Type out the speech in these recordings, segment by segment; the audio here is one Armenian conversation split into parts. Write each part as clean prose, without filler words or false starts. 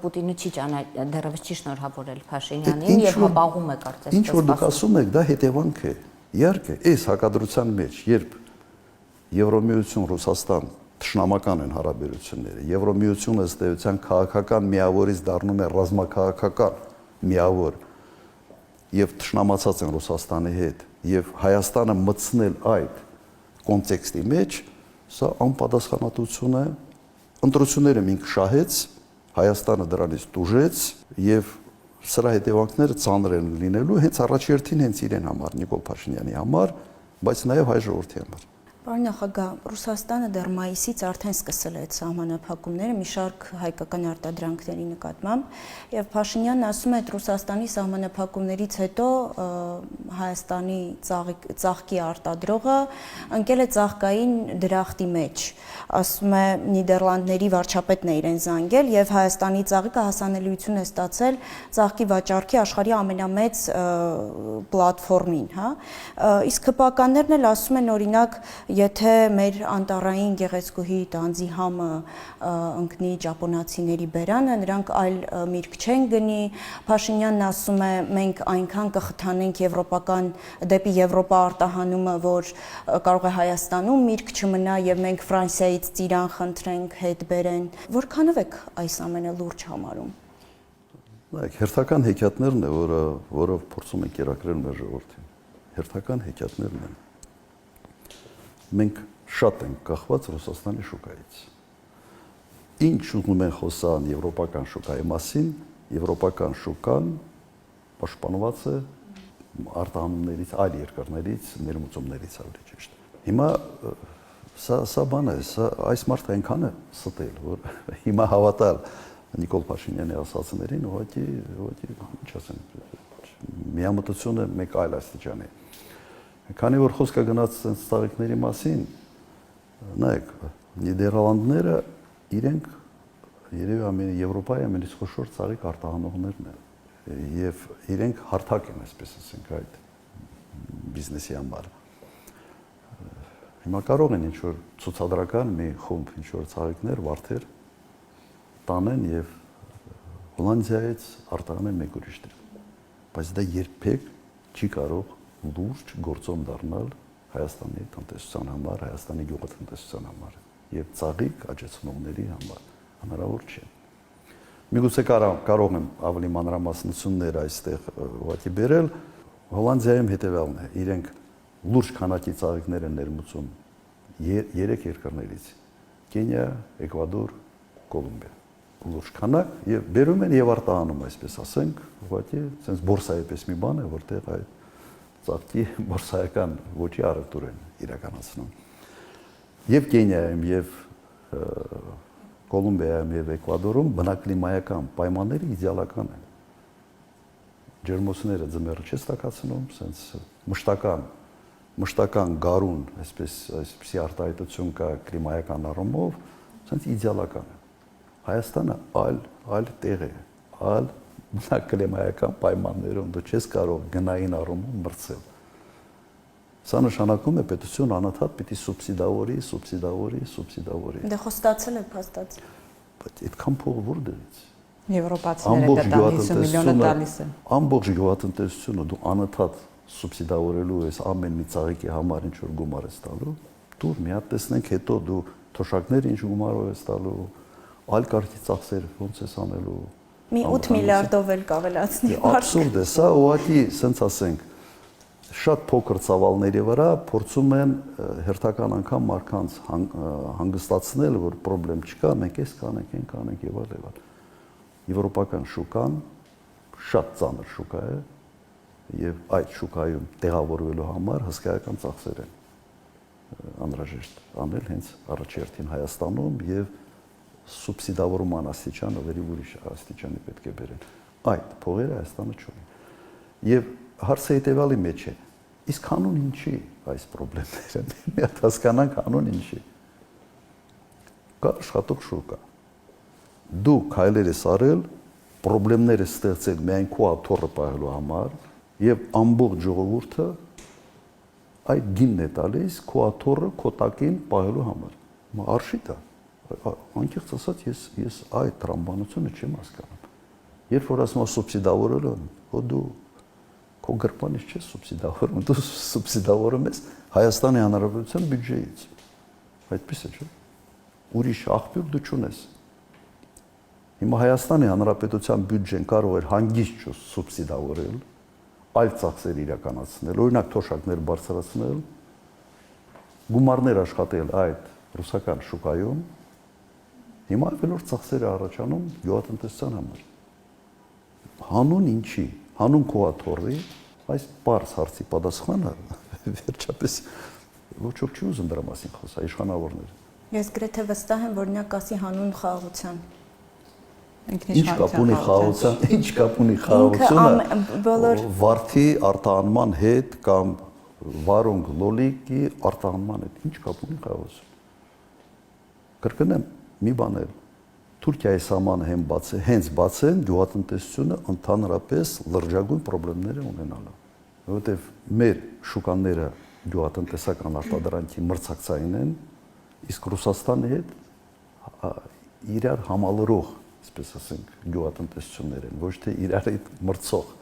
Պուտինը չի դեռևս չի շնորհավորել Փաշինյանին եւ հապաղում է կարծես։ Ինչ որ դուք ասում եք, դա հետևանք է։ Իհարկե, այս հակադրության մեջ, երբ Եվրոմիություն, Ռուսաստան թշնամական են հարաբերությունները, Եվրոմիությունը ըստ էության քաղաքական միավորից դառնում է ռազմաքաղաքական միավոր եւ թշնամացած են Ռուսաստանի հետ եւ Հայաստանը մտցնել այդ կոնտեքստի մեջ, սա անպատասխանատվություն է։ Ընտրությունները ինքը շահեց, Հայաստանը դրանից տուժեց եւ սրա հետևանքները ծանր են լինելու հենց առաջերտին հենց իրեն համար, Նիկոլ Փաշինյանի համար, բայց նաեւ հայ ժողովրդի համար։ Պարոն նախագահ, Ռուսաստանը դեռ մայիսից արդեն սկսել է այդ սահմանափակումները մի շարք հայկական արտադրանքների նկատմամբ եւ Փաշինյանն ասում է, ότι Ռուսաստանի սահմանափակումներից հետո Հայաստանի ծաղկի արտադրողը ընկել է ծաղկային դրախտի մեջ։ Ասում է Նիդերլանդների վարչապետն է իրեն զանգել եւ Հայաստանի ծաղիկը հասանելիություն է ստացել ծաղկի վաճառքի աշխարհի ամենամեծ պլատֆորմին, հա։ Իսկ հպականներն էլ ասում են, օրինակ, եթե մեր անտառային գեղեցկուհի տանձի համը ընկնի ճապոնացիների բերանը, նրանք այլ միրգ չեն գնի։ Փաշինյանն ասում է, մենք այնքան կխթանենք դեպի Եվրոպա արտահանումը, որ կարող է Հայաստանում միրգ չմնա եւ մենք Ֆրանսիայից ծիրան խնդրենք հետ բերեն։ Որքանով եք այս ամենը լուրջ համարում։ Նայեք, հերթական հեքիաթներն է, որով փորձում են կերակրել մեր ժողովրդին։ Հերթական հեքիաթներն են։ Մենք շատ ենք կախված Ռուսաստանի շուկայից։ Ինչ ուզում են խոսան եվրոպական շուկայի մասին, եվրոպական շուկան պաշտպանված է արտահանումներից, այլ երկրներից, ներմուծումներից ավելի ճիշտ։ Հիմա սա բան է, այս մարդը այնքան է ստել, որ հիմա հավատալ Նիկոլ Փաշինյանի ասածներին, ուղղակի ինչ ասեմ, միամտությունը մեկ այլ աստիճան է։ Քանի որ խոսքը գնաց այս ծաղիկների մասին, նայեք, Նիդերլանդները իրենք երևի Եվրոպայի ամենից խոշոր ծաղիկ արտահանողներն են եւ իրենք հարթակ են, այսպես ասենք, այդ բիզնեսի համար։ Հիմա կարող են ինչ-որ ցուցադրական մի խումբ ինչ-որ ծաղիկներ, վարդեր տանեն եւ Հոլանդիայից արտահանեն մեկ ուրիշ տեղ։ Բայց դա երբեք չի կարող լուրջ գործոն դառնալ Հայաստանի տնտեսության համար, Հայաստանի գյուղատնտեսության համար եւ ծաղիկ աճեցնողների համար հնարավոր չէ։ Միգուցե կարող եմ ավելի մանրամասնություններ այստեղ ուղղակի բերել, Հոլանդիայում հետեւյալն է, իրենք լուրջ քանակի ծաղիկներ են ներմուծում 3 երկրներից՝ Կենիա, Էկվադոր, Կոլումբիա։ Լուրջ քանակ եւ բերում են եւ արտահանում, այսպես ասենք, ուղղակի sense բորսայի պես մի բան է, որտեղ այդ ծաղկի բորսայական ոճի առևտուր են իրականացնում։ Եվ Կենիայում, եւ Կոլումբիայում եւ Էկվադորում բնակլիմայական պայմանները իդեալական են։ Ջերմոցները ձմեռը չի ստակացնում, sense մշտական գարուն, այսպեսի արտահայտություն կա կլիմայական առումով, sense իդեալական է։ Հայաստանը այլ տեղ է, այլ կլիմայական պայմաններում դու չես կարող գնային առումով մրցել։ Սա նշանակում է պետությունը անընդհատ պիտի սուբսիդավորի։ Դե խոստացել է փաստած։ Բայց այդքան փող որ դրից։ Եվրոպացիները դա 50 միլիոնը տալիս են։ Ամբողջ գյուղատնտեսությունը դու անընդհատ սուբսիդավորելու ես ամեն մի ծաղիկի համար ինչ որ գումար ես տալու, դու մի հատ տեսնենք հետո դու թոշակներ ինչ գումարով ես տալու, այլ կարգի ծախսեր ոնց ես անելու։ Մի 8 միլիարդով էլ կավելացնի։ Աբսուրդ է, սա ուղղակի, սենց ասենք, շատ փոքր ծավալների վրա փորձում են հերթական անգամ մարդկանց հանգստացնել, որ խնդրեմ չկա, մենք էս կանենք, այն կանենք եւ այլ։ Եվրոպական շուկան շատ ծանր շուկա է եւ այդ շուկայում տեղավորվելու համար հսկայական ծախսեր են անհրաժեշտ անել հենց առաջերտին Հայաստանում եւ սուբսիդավորման աստիճանը ավելի ուրիշ աստիճանի պետք է բերեն։ Այդ փողերը Հայաստանը չունի։ Եվ հարցը հետեւյալի մեջ է. իսկ հանուն ինչի այս խնդիրները։ Մի հատ հասկանանք հանուն ինչի։ Կա աշխատող շուկա։ Դու քայլեր ես արել, խնդիրներ ես ստեղծել միայն քո աթոռը պահելու համար եւ ամբողջ ժողովուրդը այդ գինն է տալիս քո աթոռը քո տակին պահելու համար։ Արշիտ է։ անկեղծ ասած ես այդ տրամաբանությունը չեմ հասկանում։ Երբ որ ասում եմ սուբսիդավորել, դու քո գրպանից չես սուբսիդավորում, դու սուբսիդավորում ես Հայաստանի Հանրապետության բյուջեից։ Այդպես է, չէ՞։ Ուրիշ աղբյուր դու չունես։ Հիմա Հայաստանի Հանրապետության բյուջեն կարող էր հանգիստ սուբսիդավորել, այլ ծախսեր իրականացնել, օրինակ թոշակներ բարձրացնել, գումարներ աշխատել այդ ռուսական շուկայում, հիմա ավելորդ ծախսեր է առաջանում գյուղատնտեսության համար։ Հանուն ինչի, հանուն քոաթորի, այս պարզ հարցի պատասխանը վերջապես ոչ ոք չի ուզում դրա մասին խոսա, իշխանավորները։ Ես գրեթե վստահ եմ, որ նա կասի հանուն խաղաղության։ Ինչ կապ ունի խաղաղության, ինչ կապ ունի խաղաղությունը վարդի արտահանման հետ կամ վարունգ լոլիկի արտահանման հետ, ինչ կապ ունի խաղաղություն։ Կրկնեմ, մի բան էլ, Թուրքիայի սահմանը հենց բացեն, գյուղատնտեսությունը ընդհանրապես լրջագույն խնդիրներ է ունենալու, որովհետև մեր շուկաները գյուղատնտեսական արտադրանքի մրցակցային են, իսկ Ռուսաստանի հետ իրար համալրող, այսպես ասենք, գյուղատնտեսություններ են, ոչ թե իրար հետ մրցող։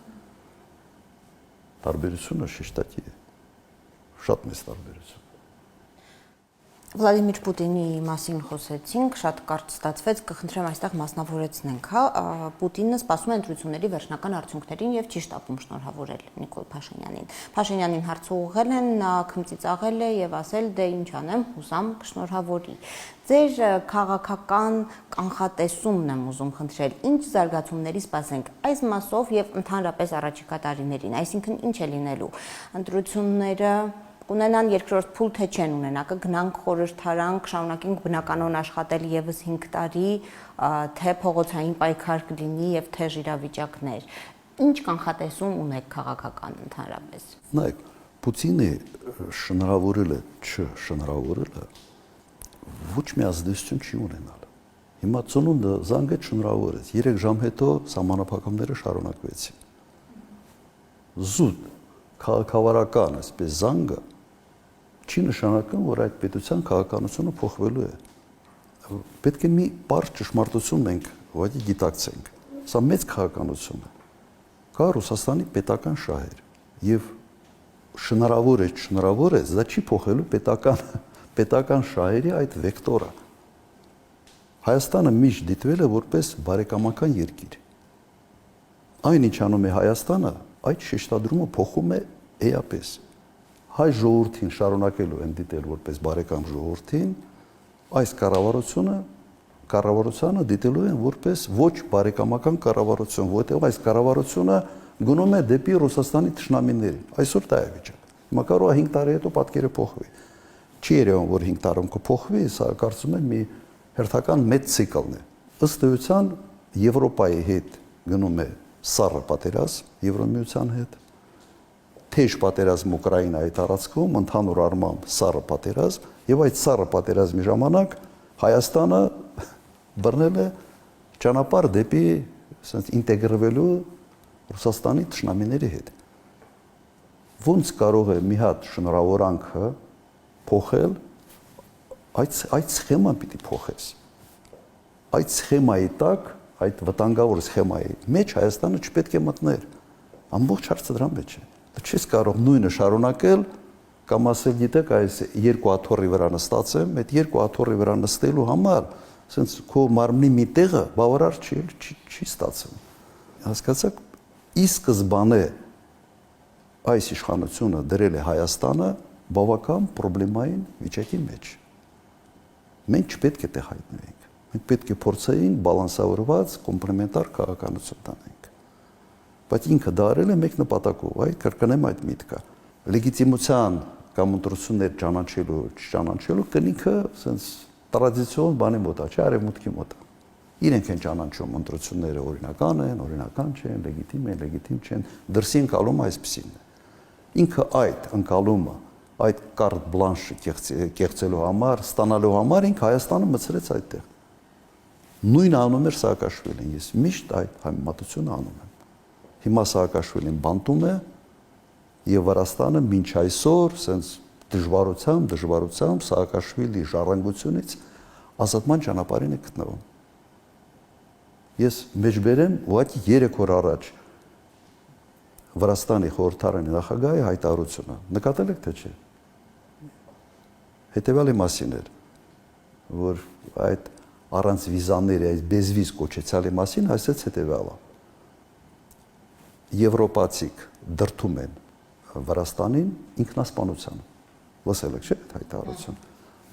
Տարբերությունը շեշտակի է, շատ մեծ տարբերություն։ Վլադիմիր Պուտինի մասին խոսեցինք, շատ կարճ ստացվեց, կխնդրեմ այստեղ մասնավորեցնենք, հա, Պուտինը սպասում է ընտրությունների վերջնական արդյունքներին եւ չի շտապում շնորհավորել Նիկոլ Փաշինյանին։ Փաշինյանին հարց ուղղել են, նա քմծիծաղել է եւ ասել, դե ինչ անեմ, հուսամ կշնորհավորի։ Ձեր քաղաքական կանխատեսումն եմ ուզում խնդրել, ինչ զարգացումների սպասենք այս մասով եւ ընդհանրապես առաջիկա տարիներին, այսինքն ինչ է լինելու ընտրությունները կունենան երկրորդ փուլ, թե չեն ունենա, կգնանք խորհրդարան, կշարունակենք բնականon աշխատել եւս 5 տարի, թե փողոցային պայքար կլինի եւ թե իրավիճակներ։ Ինչ կանխատեսում ունեք քաղաքական ընդհանրապես։ Նայեք, Պուտինի շնորհավորելը, չշնորհավորելը ոչ մի ազդեցություն չի ունենալ։ Հիմա ծնունդը զանգեց շնորհավորեց, 3 ժամ հետո սահմանափակումները շարունակվեցին։ Զուտ քաղաքավարական այսպես զանգը չի նշանակում, որ այդ պետության քաղաքականությունը փոխվելու է։ Պետք է մի բարձ ճշմարտություն մենք ուղղակի գիտակցենք։ Սա մեծ քաղաքականություն է։ Կա Ռուսաստանի պետական շահեր եւ շնորհավոր է, դա չի փոխելու պետական շահերի այդ վեկտորը։ Հայաստանը միշտ դիտվել է որպես բարեկամական երկիր։ Այն ինչ անում է Հայաստանը, այդ շեշտադրումը փոխում է էապես։ Հայ ժողովրդին շարունակելու են դիտել որպես բարեկամ ժողովրդին, այս կառավարությունը դիտելու են որպես ոչ բարեկամական կառավարություն, որտեղ այս կառավարությունը գնում է դեպի Ռուսաստանի թշնամիներին։ Այսօր դա է վիճակը։ Հիմա կարող է 5 տարի հետո պատկերը փոխվի։ Չի երևում, որ 5 տարում կփոխվի, սա կարծում եմ մի հերթական մեծ ցիկլն է։ Ըստ էության Եվրոպայի հետ գնում է սառը պատերազմ, Եվրոմիության հետ, թեժ պատերազմ Ուկրաինայի տարածքում, ընդհանուր առմամբ սառը պատերազմ, եւ այդ սառը պատերազմի ժամանակ Հայաստանը բռնել է ճանապարհ դեպի ինտեգրվելու Ռուսաստանի թշնամիների հետ։ Ոնց կարող է մի հատ շնորհավորանքը փոխել, այդ սխեման պիտի փոխես։ Այդ սխեմայի տակ, այդ վտանգավոր սխեմայի մեջ Հայաստանը չպետք է մտներ։ Ամբողջ հարցը դրա մեջ է։ Դու չես կարող նույնը շարունակել կամ ասել, գիտեք, այս 2 աթոռի վրա նստած եմ, այդ 2 աթոռի վրա նստելու համար, ասենց քո մարմնի մի տեղը բավարար չի ստացվում։ Հասկացաք, ի սկզբանե այս իշխանությունը դրել է Հայաստանը բավական պրոբլեմային վիճակի մեջ։ Մենք չպետք է տեղ հայտնվենք։ Մենք պետք է փորձեինք բալանսավորված կոմպլեմենտար քաղաքականություն տանենք։ Բայց ինքը դա արել է մեկ նպատակով, այդ կրկնեմ այդ միտքը։ Լեգիտիմության կամ ընտրություններ ճանաչելու, չճանաչելու կնիքը ասենց տրադիցիոն բանի մոտ է, չէ, արևմուտքի մոտ է։ Իրենք են ճանաչում ընտրությունները օրինական են, օրինական չեն, լեգիտիմ չեն, դրսի ընկալումը այսպեսին է։ Ինքը այդ ընկալումը, այդ կարտ բլանշը կեղծելու համար, ստանալու համար ինքը Հայաստանը մցրեց այդտեղ։ Նույնը անում էր Սաակաշվիլին, ես միշտ այդ համեմատությունը անում եմ։ Հիմա Սաակաշվիլին բանտում է եւ Վրաստանը մինչ այսօր սենց դժվարությամբ Սաակաշվիլի ժառանգությունից ազատման ճանապարհին է գտնվում։ Ես մեջբերեմ ուղղակի 3 օր առաջ Վրաստանի խորհրդարանի նախագահի հայտարարությունը։ Նկատել եք թե չէ։ Հետևյալի մասին էր, որ այդ առանց վիզաների, այս безվիզ կոչեցյալի մասին ասեց հետևյալը. Եվրոպացիք դրդում են Վրաստանին ինքնասպանության։ Լսել եք չէ՞ այդ հայտարարությունը։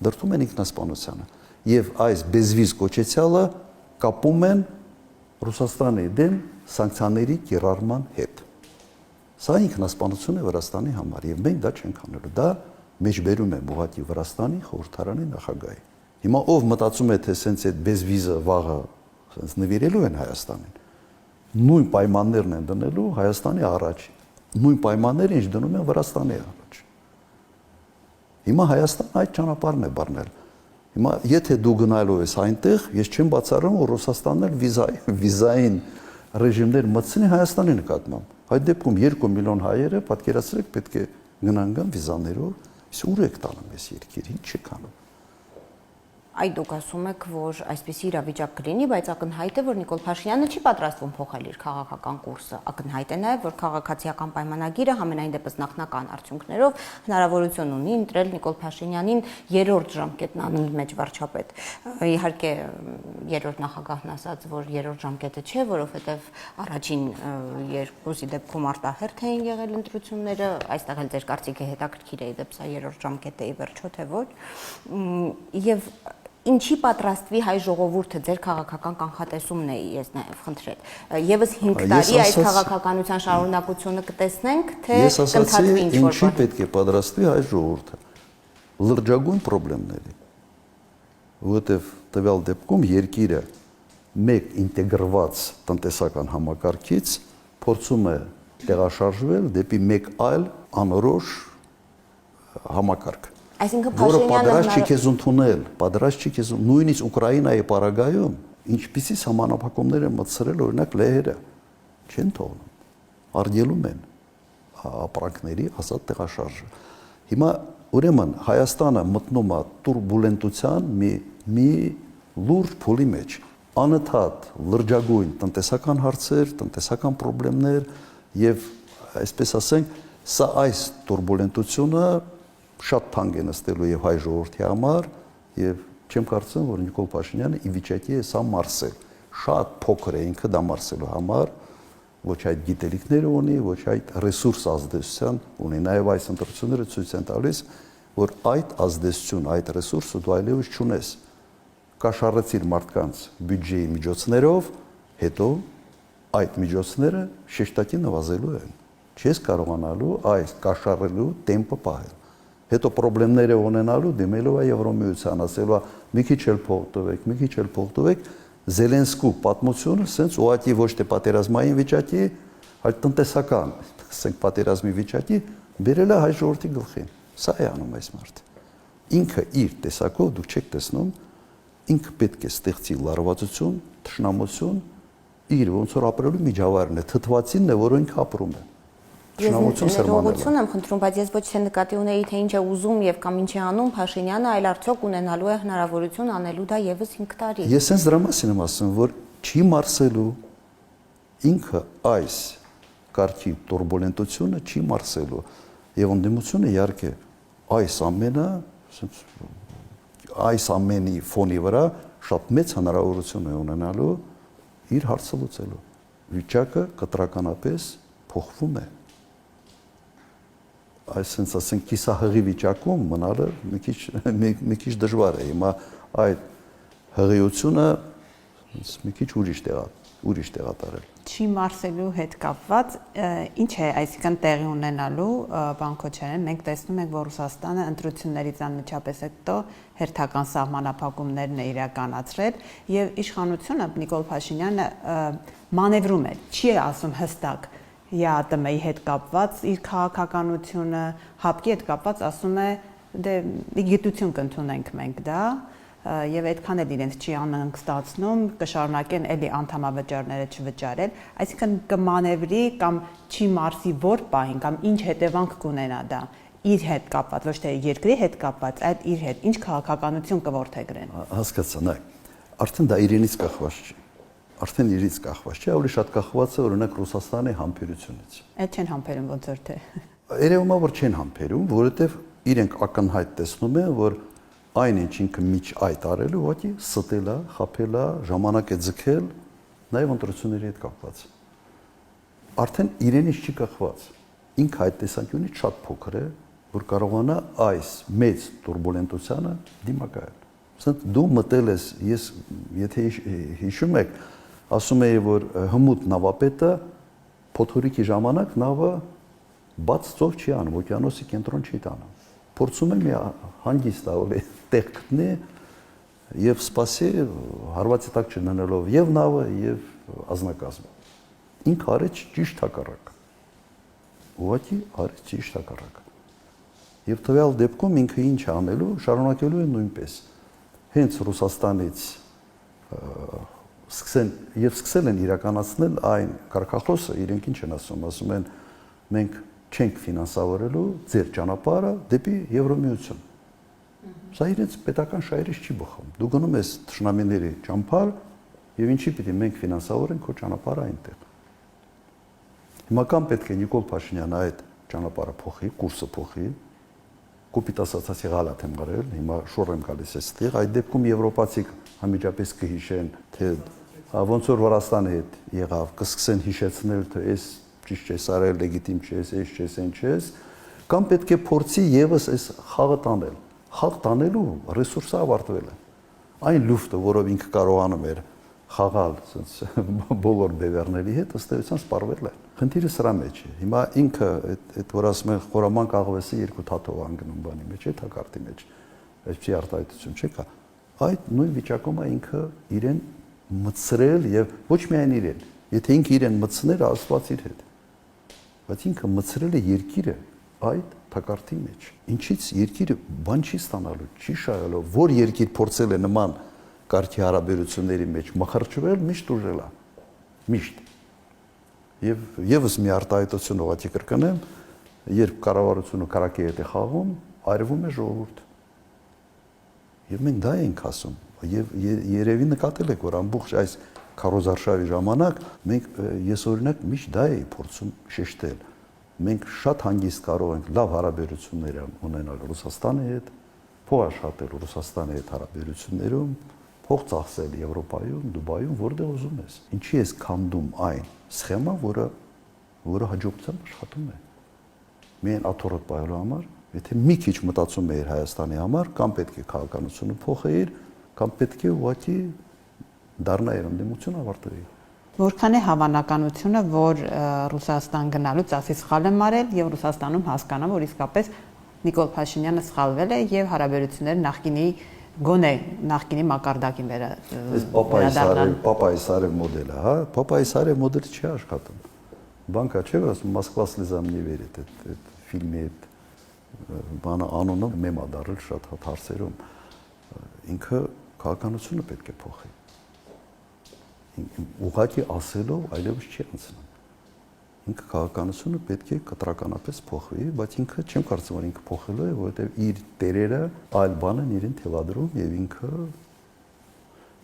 Դրդում են ինքնասպանությանը։ Եվ այս безվիզ կոչեցյալը կապում են Ռուսաստանի դեմ սանկցիաների կիրառման հետ։ Սա ինքնասպանություն է Վրաստանի համար եւ մենք դա չենք անելու։ Դա մեջբերում է ուղղակի Վրաստանի խորհրդարանի նախագահի։ Հիմա ով մտածում է թե սենց այդ безվիզը վաղը սենց նվիրելու են Հայաստանին, նույն պայմաններն են դնելու Հայաստանի առաջ։ Նույն պայմանները ինչ դնում են Վրաստանի առաջ։ Հիմա Հայաստանը այդ ճանապարհն է բռնել։ Հիմա եթե դու գնալու ես այնտեղ, ես չեմ բացառում, որ Ռուսաստանն էլ վիզային ռեժիմներ մտցնի Հայաստանի նկատմամբ։ Այդ դեպքում 2 միլիոն հայերը պատկերացրեք պետք է գնան վիզաներով, իսկ ուր եք տանում այս երկիր, ինչ եք անում։ Այդ դուք ասում եք, որ այսպիսի իրավիճակ կլինի, բայց ակնհայտ է, որ Նիկոլ Փաշինյանը չի պատրաստվում փոխել իր քաղաքական կուրսը։ Ակնհայտ է նաև, որ քաղաքացիական պայմանագիրը համենայն դեպս նախնական արդյունքներով հնարավորություն ունի ընտրել Նիկոլ Փաշինյանին 3-րդ ժամկետն անունի մեջ վարչապետ։ Իհարկե, 3-րդ նախագահն ասաց, որ 3-րդ ժամկետը չէ, որովհետև առաջին երկուսի դեպքում արտահերթ էին եղել ընտրությունները, այստեղ էլ ձեր կարծիքը հետաքրքիր է, դեպս 3-րդ ժամկետը ի վերջո թե ոչ։ Եվ ինչի պատրաստվի հայ ժողովուրդը ձեր քաղաքական կանխատեսումն է ես նաև խնդրել։ Եվս 5 տարի այս քաղաքականության շարունակությունը կտեսնենք, թե կընթացվի ինչ-որ ինչի պետք է պատրաստվի հայ ժողովուրդը։ Լրջագույն խնդիրների։ Որովհետև տվյալ դեպքում երկիրը մեկ ինտեգրված տնտեսական համակարգից փորձում է տեղաշարժվել դեպի մեկ այլ անորոշ համակարգ։ Այսինքն որը Փաշինյանը պատրաստ չի քեզ նույնիսկ Ուկրաինայի պարագայում ինչպիսի համանախապակումներ են մտցրել օրինակ լեհերը չեն թողնում արգելում են ապրանքների ազատ տեղաշարժը հիմա ուրեմն Հայաստանը մտնում է турբուլենտության մի լուրջ փուլի մեջ անընդհատ լրջագույն տնտեսական հարցեր, տնտեսական խնդիրներ եւ այսպես ասենք սա այս турբուլենտությունը շատ թանկ է նստելու եւ հայ ժողովրդի համար եւ չեմ կարծում որ Նիկոլ Փաշինյանը ի վիճակի է սա մարսել շատ փոքր է ինքը դա մարսելու համար ոչ այդ գիտելիքները ունի ոչ այդ ռեսուրս ազդեցության ունի նաեւ այս ընտրությունները ցույց են տալիս որ այդ ազդեցություն այդ ռեսուրսը դու այլևս չունես կաշառեցիր մարդկանց բյուջեի միջոցներով հետո այդ միջոցները շեշտակի նվազելու են չես կարողանալու այս կաշառելու տեմպը պահել հետո խնդիրները ունենալու դիմելու է Եվրոմիության, ասելու մի քիչ էլ փող տվեք, Զելենսկու պատմությունը սենց ուղղակի ոչ թե պատերազմային վիճակի, այլ տնտեսական, ասենք պատերազմի վիճակի բերել է հայ ժողովրդի գլխին։ Սա է անում այս մարդը։ Ինքը իր տեսակով դուք չեք տեսնում, ինքը պետք է ստեղծի լարվածություն, թշնամություն, իր ոնց որ ապրելու միջավայրն է, թթվածինն է, որը ինքը ապրում է։ Ներողություն եմ խնդրում, բայց ես ոչ թե նկատի ունեի, թե ինչ է ուզում եւ կամ ինչ է անում Փաշինյանը, այլ արդյոք ունենալու է հնարավորություն անելու դա եւս 5 տարի։ Ես հենց դրա մասին եմ ասում, որ չի մարսելու ինքը այս կարգի турբուլենտությունը չի մարսելու եւ ընդդիմությունը իհարկե այս ամենի ֆոնի վրա շատ մեծ հնարավորություն է ունենալու իր հարցը լուծելու։ Վիճակը կտրականապես փոխվում է։ Այսինքն ասենք կիսահղի վիճակում մնալը մի քիչ դժվար է հիմա այդ հղիությունը մի քիչ ուրիշ տեղա տարել չի մարսելու հետ կապված ինչ է այսինքն տեղի ունենալու բան Քոչարյան մենք տեսնում ենք որ Ռուսաստանը ընտրություններից անմիջապես հետո հերթական սահմանափակումներն է իրականացրել եւ իշխանությունը Նիկոլ Փաշինյանը մանևրում է չի ասում հստակ ԵԱՏՄ-ի հետ կապված իր քաղաքականությունը, հապկի հետ կապված ասում է դե գիտություն կընդունենք մենք դա եւ այդքան էլ իրենց չի անհանգստացնում, կշարունակեն էլի անդամավճարները չվճարել, այսինքն կմանևրի կամ չի մարսի որ պահին կամ ինչ հետևանք կունենա դա իր հետ կապված, ոչ թե երկրի հետ կապված, այլ իր հետ ինչ քաղաքականություն կորթեգրեն։ Հասկացա, նայ։ Արդեն դա իրենից կախված չի։ Արդեն իրից կախված չի, ավելի շատ կախված է օրինակ Ռուսաստանի համբերությունից։ Այդ չեն համբերում ոնց որ թե։ Երևում է, որ չեն համբերում, որովհետև իրենք ակնհայտ տեսնում են, որ այն ինչ ինքը միջ այդ արելու, ուղղակի ստել է, խաբել է, ժամանակ է ձգել, նաև ընտրությունների հետ կապված։ Արդեն իրենից չի կախված։ Ինքը այդ տեսանկյունից շատ փոքր է, որ կարողանա այս մեծ տուրբուլենտությանը դիմակայել։ Ասենք դու մտել ես, ես եթե հիշում եք, ասում էի, որ հմուտ նավապետը փոթորիկի ժամանակ նավը բաց ծով չի անում, օկեանոսի կենտրոն չի տանում։ Փորձում է մի հանգիստ ավելի տեղ գտնի եւ սպասի հարվածի տակ չնանելով եւ նավը եւ ազնագազմը։ Ինքը արեց ճիշտ հակառակը։ Ուղղակի արեց ճիշտ հակառակը։ Եվ տվյալ դեպքում ինքը ինչ անելու, շարունակելու է նույնպես։ Հենց Ռուսաստանից սկսել են իրականացնել այն կարգախոսը, իրենք ինչ են ասում են մենք չենք ֆինանսավորելու ձեր ճանապարհը դեպի Եվրոմիություն։ Սա իրենց պետական շահերից չի բխում։ Դու գնում ես թշնամիների ճամփար եւ ինչի պիտի մենք ֆինանսավորենք քո ճանապարհը այնտեղ։ Հիմա կամ պետք է Նիկոլ Փաշինյանը այդ ճանապարհը փոխի, կուրսը փոխի, կոպիտ ասած եղալատ եմ գրել, հիմա շուռ եմ գալիս այստեղ, այդ դեպքում եվրոպացիք համիջապես կհիշեն, թե ոնց որ Վրաստանի հետ եղավ, կսկսեն հիշեցնել, թե այս ճիշտ չես արել, լեգիտիմ չես, այս չես, այն չես, կամ պետք է փորձի եւս այս խաղը տանել։ Խաղ տանելու ռեսուրսը ավարտվել է։ Այն լուֆտը, որով ինքը կարողանում էր խաղալ բոլոր բևեռների հետ, ըստ էության սպառվել է։ Խնդիրը սրա մեջ է։ Հիմա ինքը այդ որ ասում են խորամանկ աղվեսը երկու թաթով անգնում բանի մեջ է, թակարդի մեջ։ Այսպիսի արտահայտություն չկա։ Այդ նույն վիճակում է ինքը իրեն մտցրել եւ ոչ միայն իրեն, եթե ինքը իրեն մտցներ, Աստված իր հետ։ Բայց ինքը մտցրել է երկիրը այդ թակարդի մեջ։ Ինչից երկիրը բան չի ստանալու, չի շահելով, որ երկիր փորձել է նման կարգի հարաբերությունների մեջ մխրճվել, միշտ ուժել է։ Միշտ։ Եվ եւս մի արտահայտություն ուղղակի կրկնեմ, երբ կառավարությունը քարակի հետ է խաղում, այրվում է ժողովուրդ։ Եվ մենք դա ենք ասում, եւ երևի նկատել եք, որ ամբողջ այս քարոզարշավի ժամանակ մենք ես օրինակ միշտ դա էի փորձում շեշտել։ Մենք շատ հանգիստ կարող ենք լավ հարաբերություններ ունենալ Ռուսաստանի հետ, փող աշխատել Ռուսաստանի հետ հարաբերություններում, փող ծախսել Եվրոպայում, Դուբայում, որտեղ ուզում ես։ Ինչի ես քանդում այն սխեմա, որը հաջողությամբ աշխատում է։ Միայն աթոռդ պահելու համար, եթե մի քիչ մտածում էիր Հայաստանի համար, կամ պետք է քաղաքականությունը փոխեիր, կամ պետք է ուղղակի դառնայր ընդդիմություն ավարտվի։ Որքան է հավանականությունը, որ Ռուսաստան գնալուց ասի սխալ եմ արել եւ Ռուսաստանում հասկանա, որ իսկապես Նիկոլ Փաշինյանը սխալվել է եւ հարաբերությունները նախկինի գոնե նախկինի մակարդակին վերադառնալ։ Պապայի Սարև մոդելը, հա, Պապայի Սարև մոդելը չի աշխատում։ Բանկա չէ, ասում Մոսկվա слезам не верит, այդ ֆիլմի այդ բանը անունը մեմ ա դարել շատ հարցերում։ Ինքը քաղաքականությունը պետք է փոխի։ Ուղղակի ասելով այլևս չի անցնում։ Ինքը քաղաքականությունը պետք է կտրականապես փոխվի, բայց ինքը չեմ կարծում, որ ինքը փոխելու է, որովհետև իր տերերը այլ բան են իրեն թելադրում եւ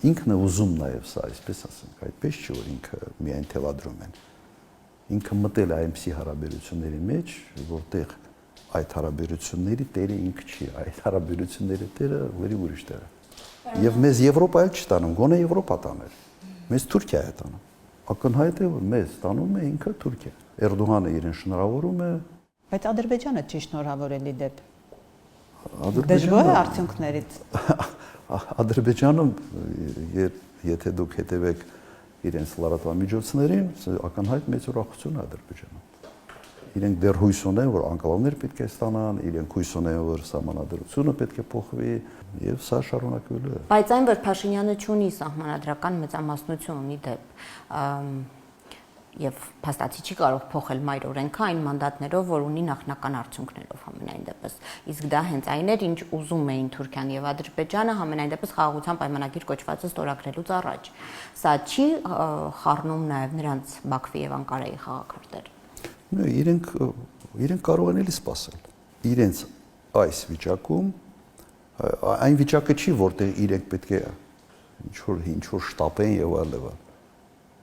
ինքն է ուզում նաեւ սա, այսպես ասենք, այդպես չէ, որ ինքը միայն թելադրում են։ Ինքը մտել է այնպիսի հարաբերությունների մեջ, որտեղ այդ հարաբերությունների տերը ինքը չի, այդ հարաբերությունների տերը վերի ուրիշ տեղ է։ Եվ մեզ Եվրոպա էլ չտանում, գոնե Եվրոպա տաներ։ Մեզ Թուրքիա է տանում։ Ակնհայտ է, որ մեզ տանում է ինքը Թուրքիա։ Էրդողանը իրեն շնորհավորում է։ Բայց Ադրբեջանը չի շնորհավորելի դեպ։ Դժվար է արդյունքներից։ Ադրբեջանում եթե դուք հետևեք իրենց լրատվամիջոցներին, ակնհայտ մեծ ուրախություն է Ադրբեջանում։ Իրենք դեռ հույս ունեն, որ անկալավներ պետք է ստանան, իրենք հույս ունեն, որ սահմանադրությունը պետք է փոխվի եւ սա շարունակվելու է։ Բայց այն, որ Փաշինյանը ունի սահմանադրական մեծամասնություն ի դեպ եւ փաստացի չի կարող փոխել մայր օրենքը այն մանդատներով, որ ունի նախնական արդյունքներով համենայն դեպս։ Իսկ դա հենց այն էր, ինչ ուզում էին Թուրքիան եւ Ադրբեջանը համենայն դեպս խաղաղության պայմանագիր կոչվածը ստորագրելուց առաջ։ Սա չի խառնում նաեւ նրանց Բաքվի եւ Անկարայի խաղակարգերը։ Իրենք կարող են էլի սպասել։ իրենց այս վիճակում այն վիճակը չի, որտեղ իրենք պետք է ինչ որ շտապեն եւ այլն։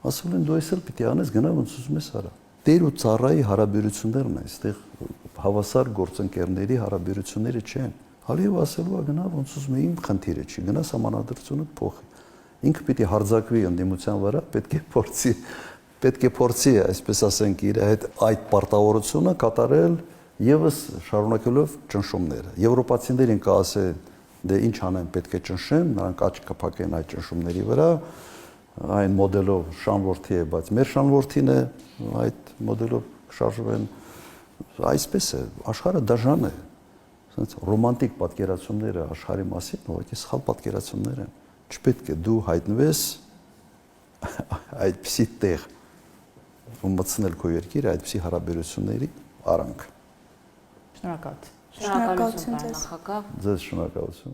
Ասում են դու այսօր պիտի անես գնա ոնց ուզում ես արա։ Տեր ու ծառայի հարաբերություններն են, այստեղ հավասար գործընկերների հարաբերությունները չեն։ Հալիև ասելու է գնա ոնց ուզում է, իմ խնդիրը չի, գնա սահմանադրությունը փոխի։ Ինքը պիտի հարձակվի ընդդիմության վրա, պետք է փորձի, այսպես ասենք, իր այդ պարտավորությունը կատարել եւս շարունակելով ճնշումները։ Եվրոպացիներին կասեն, դե ինչ անեն, պետք է ճնշեն, նրանք աչք կփակեն այդ ճնշումների վրա, այն մոդելով շանորդի է, բայց մեր շանորդին է, այդ մոդելով շարժվեն, այսպես է, աշխարհը դաժան է, ասենց ռոմանտիկ պատկերացումները աշխարհի մասին ուղղակի սխալ պատկերացումներ են, չպետք է դու հայտնվես այդպիսի տեղ ու մտցնել քո երկիրը այդպիսի հարաբերությունների արանք։ Շնորհակալություն։ Շնորհակալություն, նախագահ։ Ձեզ շնորհակալություն։